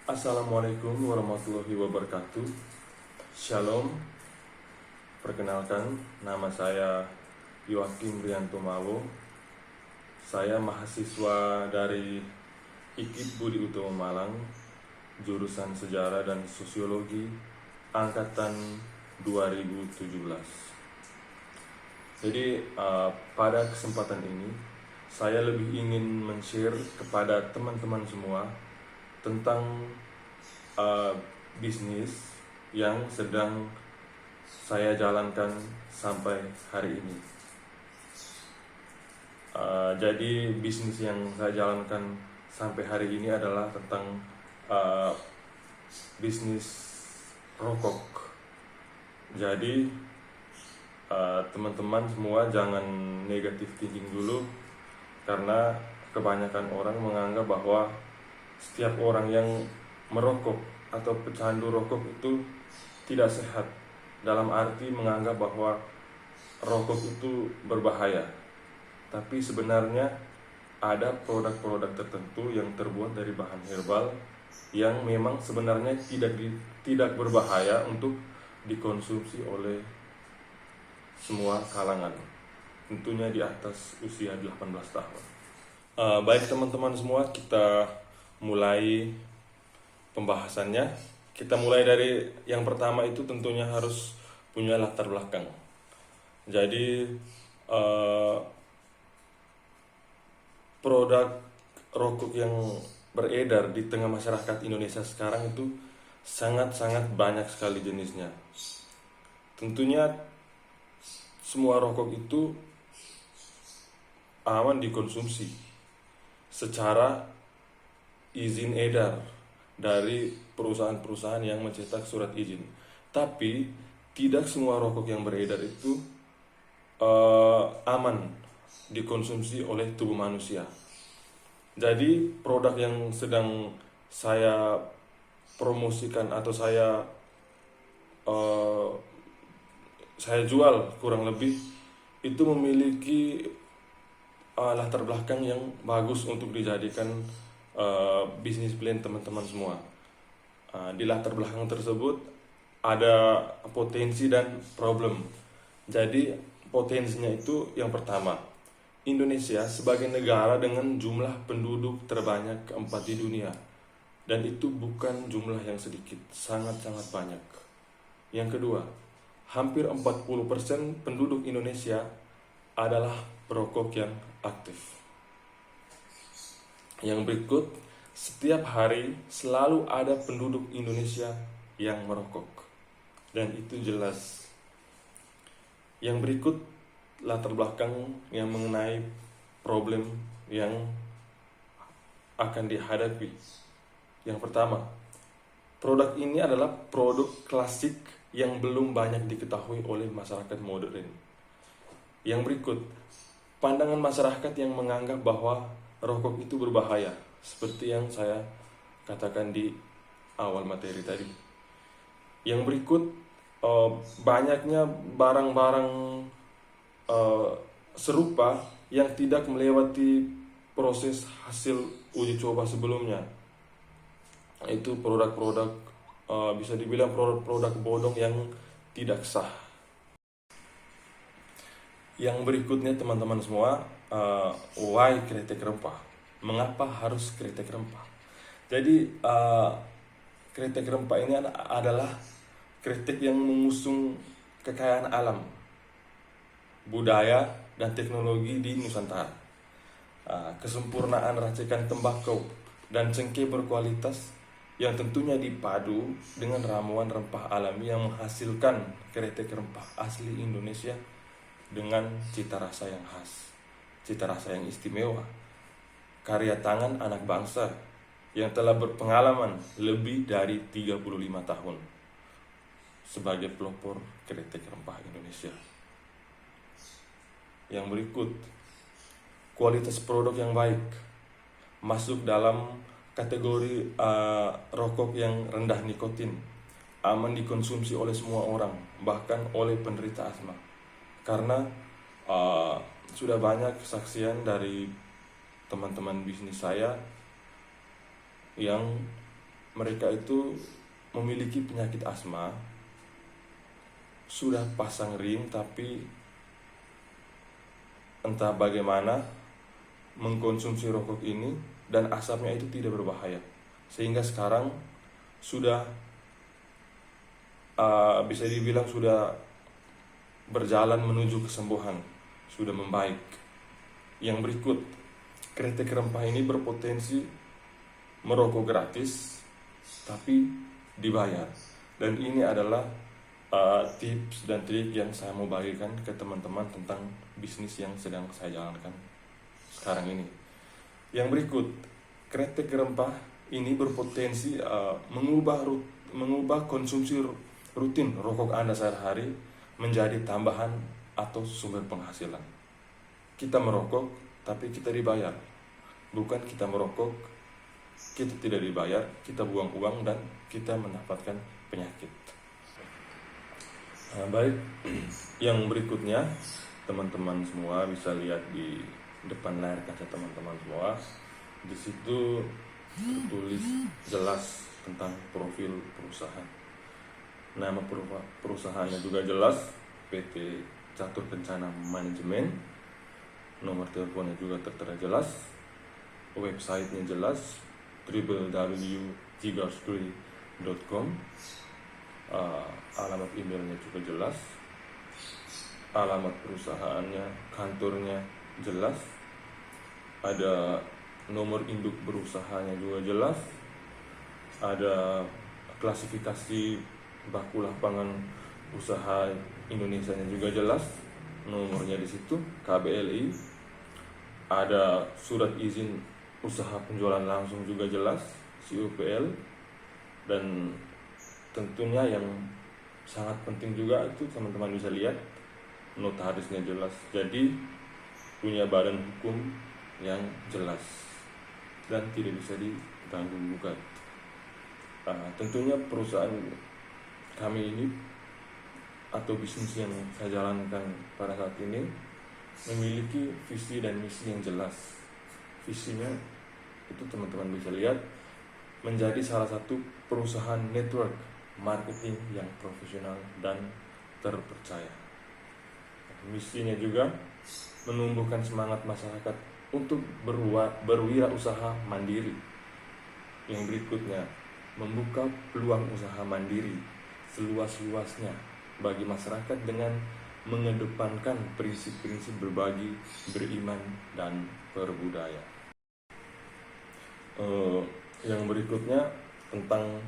Assalamualaikum warahmatullahi wabarakatuh. Shalom. Perkenalkan, nama saya Yoakim Rianto Mawo. Saya mahasiswa dari IKIP Budi Utomo Malang, jurusan Sejarah dan Sosiologi, angkatan 2017. Jadi pada kesempatan ini saya lebih ingin men-share kepada teman-teman semua tentang bisnis yang sedang saya jalankan sampai hari ini. Jadi bisnis yang saya jalankan sampai hari ini adalah tentang bisnis rokok. Jadi teman-teman semua jangan negatif thinking dulu, karena kebanyakan orang menganggap bahwa setiap orang yang merokok atau pecandu rokok itu tidak sehat, dalam arti menganggap bahwa rokok itu berbahaya. Tapi sebenarnya ada produk-produk tertentu yang terbuat dari bahan herbal yang memang sebenarnya tidak berbahaya untuk dikonsumsi oleh semua kalangan, tentunya di atas usia 18 tahun. Baik teman-teman semua, kita mulai pembahasannya. Kita mulai dari yang pertama, itu tentunya harus punya latar belakang. Jadi produk rokok yang beredar di tengah masyarakat Indonesia sekarang itu sangat-sangat banyak sekali jenisnya. Tentunya semua rokok itu aman dikonsumsi secara izin edar dari perusahaan-perusahaan yang mencetak surat izin. Tapi tidak semua rokok yang beredar itu aman dikonsumsi oleh tubuh manusia. Jadi produk yang sedang saya promosikan atau saya jual kurang lebih itu memiliki latar belakang yang bagus untuk dijadikan bisnis plan teman-teman semua. Di latar belakang tersebut ada potensi dan problem. Jadi potensinya itu yang pertama, Indonesia sebagai negara dengan jumlah penduduk terbanyak keempat di dunia, dan itu bukan jumlah yang sedikit, sangat-sangat banyak. Yang kedua, hampir 40% penduduk Indonesia adalah perokok yang aktif. Yang berikut, setiap hari selalu ada penduduk Indonesia yang merokok, dan itu jelas. Yang berikut latar belakang yang mengenai problem yang akan dihadapi. Yang pertama, produk ini adalah produk klasik yang belum banyak diketahui oleh masyarakat modern. Yang berikut, pandangan masyarakat yang menganggap bahwa rokok itu berbahaya, seperti yang saya katakan di awal materi tadi. Yang berikut, banyaknya barang-barang serupa yang tidak melewati proses hasil uji coba sebelumnya. Itu produk-produk bisa dibilang produk-produk bodong yang tidak sah. Yang berikutnya teman-teman semua, why kretek rempah? Mengapa harus kretek rempah? Jadi kretek rempah ini adalah kretek yang mengusung kekayaan alam, budaya, dan teknologi di Nusantara. Kesempurnaan racikan tembakau dan cengkeh berkualitas yang tentunya dipadu dengan ramuan rempah alami yang menghasilkan kretek rempah asli Indonesia dengan cita rasa yang khas, cita rasa yang istimewa, karya tangan anak bangsa yang telah berpengalaman lebih dari 35 tahun sebagai pelopor kretek rempah Indonesia. Yang berikut, kualitas produk yang baik, masuk dalam kategori rokok yang rendah nikotin, aman dikonsumsi oleh semua orang, bahkan oleh penderita asma. Karena sudah banyak kesaksian dari teman-teman bisnis saya yang mereka itu memiliki penyakit asma, sudah pasang ring tapi entah bagaimana mengkonsumsi rokok ini dan asapnya itu tidak berbahaya, sehingga sekarang sudah bisa dibilang sudah berjalan menuju kesembuhan, sudah membaik. Yang berikut, kretek rempah ini berpotensi merokok gratis tapi dibayar, dan ini adalah tips dan trik yang saya mau bagikan ke teman-teman tentang bisnis yang sedang saya jalankan sekarang ini. Yang berikut, kretek rempah ini berpotensi mengubah konsumsi rutin rokok Anda sehari-hari menjadi tambahan atau sumber penghasilan. Kita merokok tapi kita dibayar, bukan kita merokok kita tidak dibayar, kita buang uang dan kita mendapatkan penyakit. Baik, yang berikutnya teman-teman semua bisa lihat di depan layar kaca teman-teman semua. Di situ tertulis jelas tentang profil perusahaan. Nama perusahaannya juga jelas, PT Catur Kencana Manajemen. Nomor teleponnya juga tertera jelas. Websitenya jelas, www.jigarsgri.com. Alamat emailnya juga jelas, alamat perusahaannya, kantornya jelas, ada nomor induk berusahanya juga jelas, ada klasifikasi baku lapangan usaha Indonesia-nya juga jelas, nomornya di situ, KBLI, ada surat izin usaha penjualan langsung juga jelas, CUPL, dan tentunya yang sangat penting juga itu teman-teman bisa lihat notarisnya jelas. Jadi punya badan hukum yang jelas dan tidak bisa diganggu gugat. Tentunya perusahaan kami ini atau bisnis yang saya jalankan pada saat ini memiliki visi dan misi yang jelas. Visinya itu teman-teman bisa lihat, menjadi salah satu perusahaan network marketing yang profesional dan terpercaya. Misinya juga menumbuhkan semangat masyarakat untuk berwirausaha mandiri. Yang berikutnya, membuka peluang usaha mandiri seluas-luasnya bagi masyarakat dengan mengedepankan prinsip-prinsip berbagi, beriman, dan berbudaya. Yang berikutnya tentang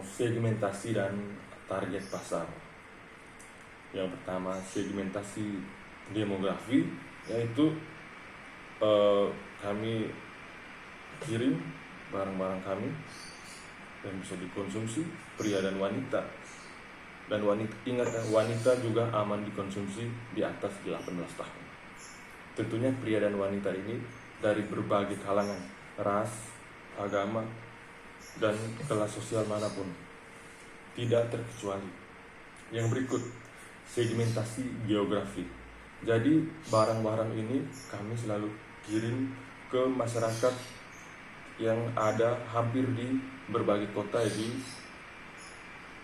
segmentasi dan target pasar. Yang pertama, segmentasi demografi, yaitu kami kirim barang-barang kami yang bisa dikonsumsi pria dan wanita. Dan ingat, wanita juga aman dikonsumsi di atas 18 tahun. Tentunya pria dan wanita ini dari berbagai kalangan, ras, agama, dan kelas sosial manapun, tidak terkecuali. Yang berikut, segmentasi geografi. Jadi barang-barang ini kami selalu kirim ke masyarakat yang ada hampir di berbagai kota di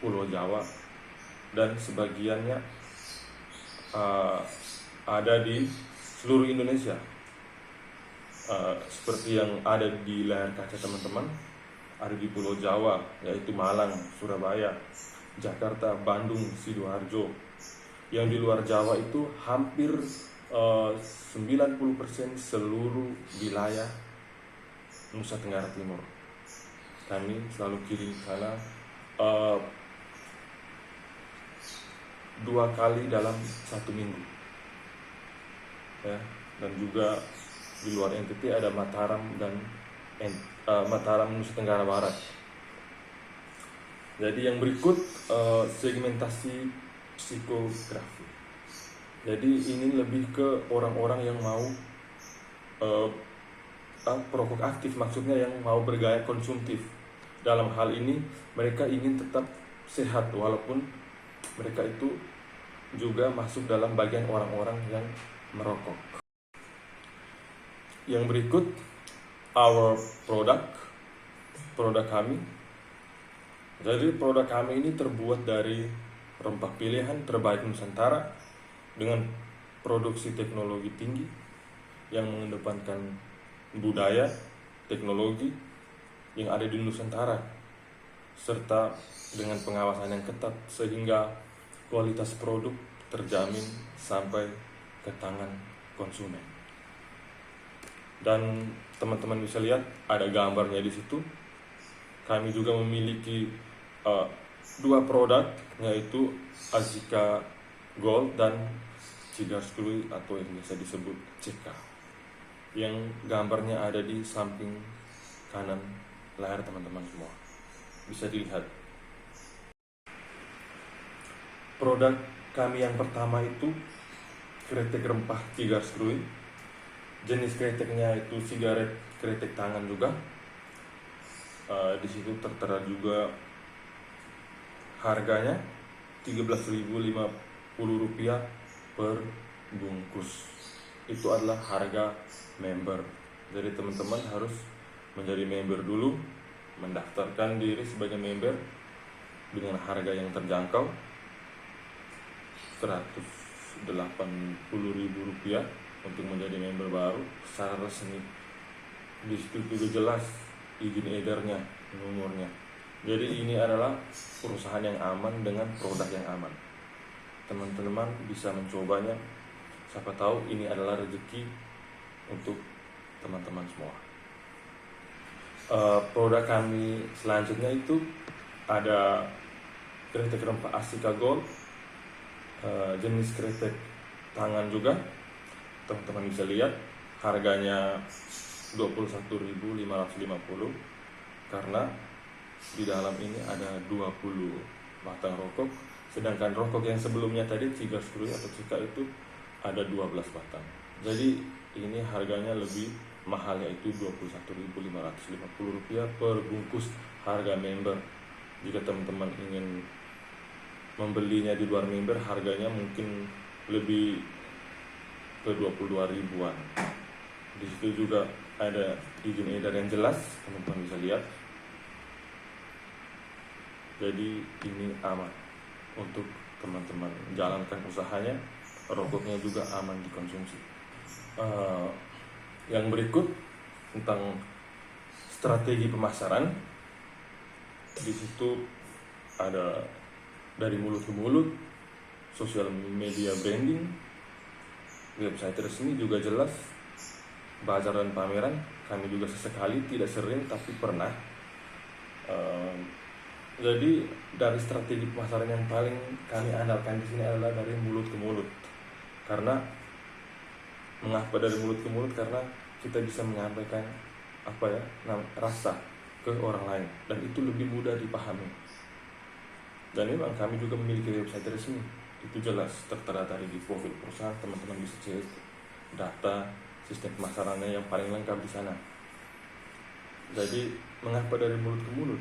Pulau Jawa, dan sebagiannya ada di seluruh Indonesia. Seperti yang ada di layar kaca teman-teman, ada di Pulau Jawa, yaitu Malang, Surabaya, Jakarta, Bandung, Sidoarjo. Yang di luar Jawa itu hampir 90% seluruh wilayah Nusa Tenggara Timur. Kami selalu kirim sana 2 kali dalam 1 minggu. Ya, dan juga di luar NTT ada Mataram dan Mataram Nusa Tenggara Barat. Jadi yang berikut segmentasi psikografi. Jadi ini lebih ke orang-orang yang mau perokok aktif, maksudnya yang mau bergaya konsumtif. Dalam hal ini mereka ingin tetap sehat walaupun mereka itu juga masuk dalam bagian orang-orang yang merokok. Yang berikut, our produk kami Jadi produk kami ini terbuat dari rempah pilihan terbaik Nusantara dengan produksi teknologi tinggi yang mengedepankan budaya, teknologi yang ada di Nusantara, serta dengan pengawasan yang ketat sehingga kualitas produk terjamin sampai ke tangan konsumen. Dan teman-teman bisa lihat ada gambarnya di situ. Kami juga memiliki dua produk, yaitu Azika Gold dan Cigars Clui atau yang biasa disebut CK, yang gambarnya ada di samping kanan layar teman-teman semua. Bisa dilihat. Produk kami yang pertama itu kretek rempah Cigars Clui. Jenis kreteknya itu sigaret kretek tangan juga. Di situ tertera juga harganya Rp13.050 per bungkus. Itu adalah harga member. Jadi teman-teman harus menjadi member dulu, mendaftarkan diri sebagai member dengan harga yang terjangkau Rp180.000 untuk menjadi member baru secara resmi. Di situ juga jelas izin edarnya, nomornya. Jadi ini adalah perusahaan yang aman dengan produk yang aman. Teman-teman bisa mencobanya. Siapa tahu ini adalah rezeki untuk teman-teman semua. Produk kami selanjutnya itu ada kretek rempah Azika Gold, jenis kretek tangan juga. Teman-teman bisa lihat harganya Rp21.550 karena di dalam ini ada 20 batang rokok, sedangkan rokok yang sebelumnya tadi Cigars Clui atau CK itu ada 12 batang. Jadi ini harganya lebih mahal, yaitu Rp21.550 per bungkus harga member. Jika teman-teman ingin membelinya di luar member, harganya mungkin lebih ke 22 ribuan. Di situ juga ada izin edar yang jelas, teman-teman bisa lihat. Jadi ini aman untuk teman-teman jalankan usahanya, rokoknya juga aman dikonsumsi. Yang berikut tentang strategi pemasaran. Di situ ada dari mulut ke mulut, sosial media branding, website resmi juga jelas, bazar dan pameran. Kami juga sesekali, tidak sering tapi pernah. Jadi dari strategi pemasaran yang paling kami andalkan di sini adalah dari mulut ke mulut. Karena mengapa dari mulut ke mulut? Karena kita bisa menyampaikan rasa ke orang lain dan itu lebih mudah dipahami. Dan memang kami juga memiliki website resmi. Itu jelas tertera tadi di profil perusahaan, teman-teman bisa cek data sistem pemasarannya yang paling lengkap di sana. Jadi mengapa dari mulut ke mulut?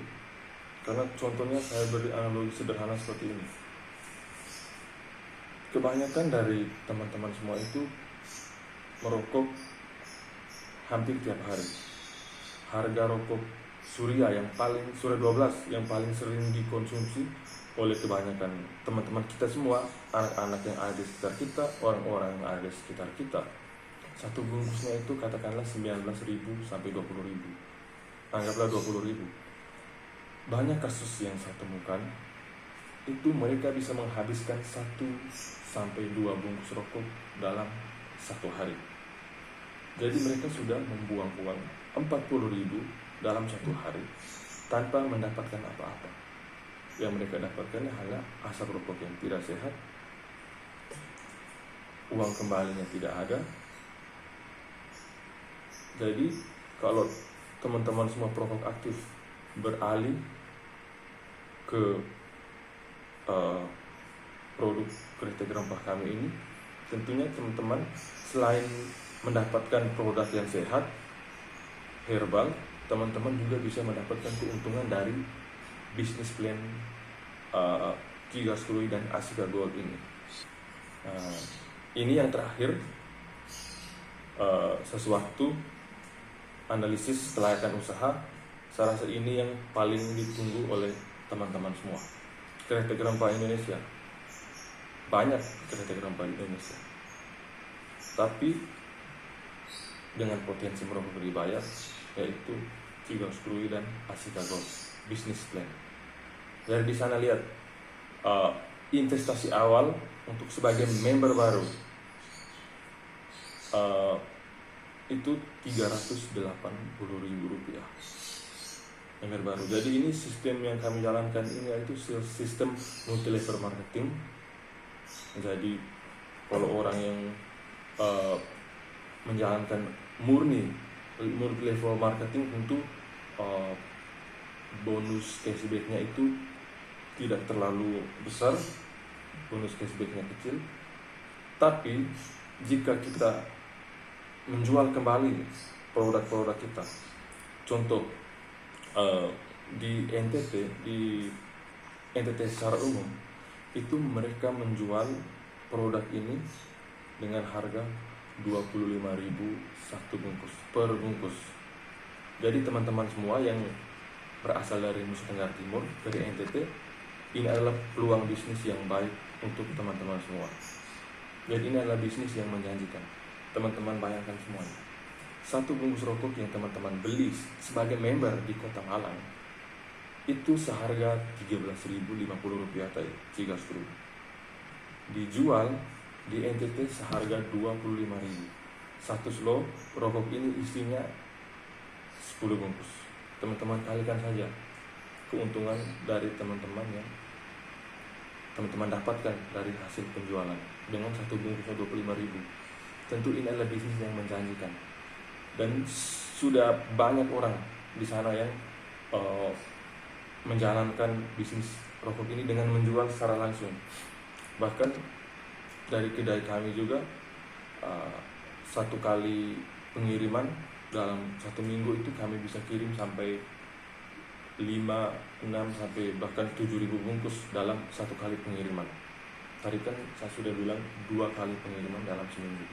Karena contohnya saya beri analogi sederhana seperti ini. Kebanyakan dari teman-teman semua itu merokok hampir tiap hari. Harga rokok Surya 12 yang paling sering dikonsumsi oleh kebanyakan teman-teman kita semua, anak-anak yang ada di sekitar kita, orang-orang yang ada di sekitar kita. Satu bungkusnya itu katakanlah 19.000 sampai 20.000. Anggaplah 20.000. Banyak kasus yang saya temukan itu mereka bisa menghabiskan 1 sampai 2 bungkus rokok dalam 1 hari. Jadi mereka sudah membuang-buang 40.000 dalam 1 hari tanpa mendapatkan apa-apa. Yang mereka dapatkan hanya asap rokok yang tidak sehat, uang kembalinya tidak ada. Jadi kalau teman-teman semua perokok aktif beralih ke produk kretek rempah kami ini, tentunya teman-teman selain mendapatkan produk yang sehat, herbal, teman-teman juga bisa mendapatkan keuntungan dari bisnis plan Cigars Clui dan Azika Gold ini. Ini yang terakhir, sesuatu analisis kelayakan usaha. Saya rasa ini yang paling ditunggu oleh teman-teman semua. Kreatif Rempah Indonesia, banyak kreatif rempah di Indonesia, tapi dengan potensi merokok dibayar, yaitu Cigars Krui dan Asika Gold Business Plan. Dari di sana lihat investasi awal untuk sebagai member baru itu Rp380.000 member baru. Jadi ini sistem yang kami jalankan ini yaitu sistem multi level marketing. Jadi kalau orang yang menjalankan murni multi level marketing, tentu bonus cashbacknya itu tidak terlalu besar, bonus cashbacknya kecil. Tapi jika kita menjual kembali produk-produk kita, contoh di NTT secara umum itu mereka menjual produk ini dengan harga 25.000 satu bungkus per bungkus. Jadi teman-teman semua yang berasal dari Nusa Tenggara Timur, dari NTT, ini adalah peluang bisnis yang baik untuk teman-teman semua. Jadi ini adalah bisnis yang menjanjikan. Teman-teman bayangkan semuanya, satu bungkus rokok yang teman-teman beli sebagai member di Kota Malang itu seharga Rp13.050 tadi, Cigars Krui. Dijual di NTT seharga Rp25.000. Satu slot rokok ini isinya 10 bungkus. Teman-teman kalikan saja keuntungan dari teman-teman yang teman-teman dapatkan dari hasil penjualan dengan satu bungkusnya Rp25.000. Tentu ini adalah bisnis yang menjanjikan. Dan sudah banyak orang di sana yang menjalankan bisnis rokok ini dengan menjual secara langsung. Bahkan dari kedai kami juga satu kali pengiriman dalam satu minggu itu kami bisa kirim sampai 5, 6 sampai bahkan 7.000 bungkus dalam satu kali pengiriman. Tadi kan saya sudah bilang 2 kali pengiriman dalam seminggu.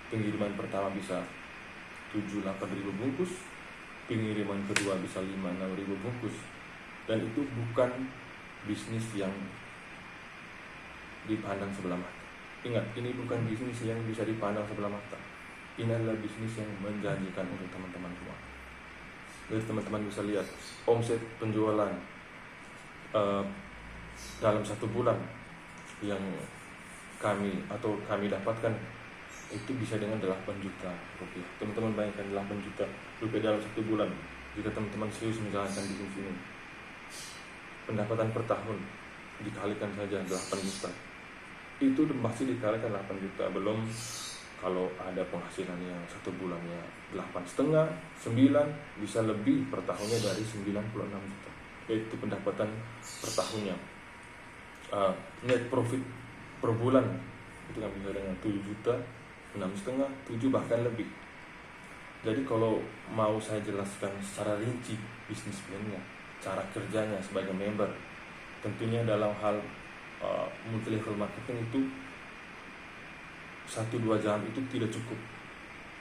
Pengiriman pertama bisa 7-8 ribu bungkus, pengiriman kedua bisa 5-6 ribu bungkus. Dan itu bukan bisnis yang dipandang sebelah mata. Ingat, ini bukan bisnis yang bisa dipandang sebelah mata. Ini adalah bisnis yang menjanjikan untuk teman-teman semua. Jadi teman-teman bisa lihat omset penjualan dalam satu bulan yang kami dapatkan itu bisa dengan 8 juta rupiah. Teman-teman bayangkan 8 juta rupiah dalam satu bulan. Jika teman-teman serius menjalankan bisnis ini, pendapatan per tahun dikalikan saja 8 juta. Itu masih dikalikan 8 juta. Belum kalau ada penghasilan yang satu bulannya 8,5, 9, bisa lebih per tahunnya dari 96 juta. Itu pendapatan per tahunnya. Net profit per bulan itu kan bisa dengan 7 juta, 6,5, 7 bahkan lebih. Jadi kalau mau saya jelaskan secara rinci bisnis plannya, cara kerjanya sebagai member, tentunya dalam hal multi level marketing itu 1-2 jam itu tidak cukup.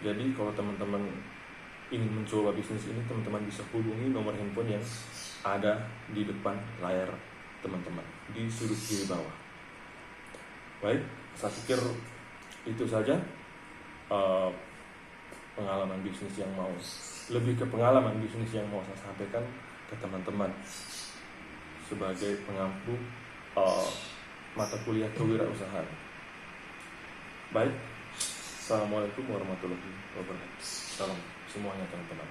Jadi kalau teman-teman ingin mencoba bisnis ini, teman-teman bisa hubungi nomor handphone yang ada di depan layar teman-teman di sudut kiri bawah. Baik, saya pikir itu saja pengalaman bisnis yang mau lebih ke pengalaman bisnis yang mau saya sampaikan ke teman-teman sebagai pengampu mata kuliah kewirausahaan. Baik, assalamualaikum warahmatullahi wabarakatuh. Salam semuanya teman-teman.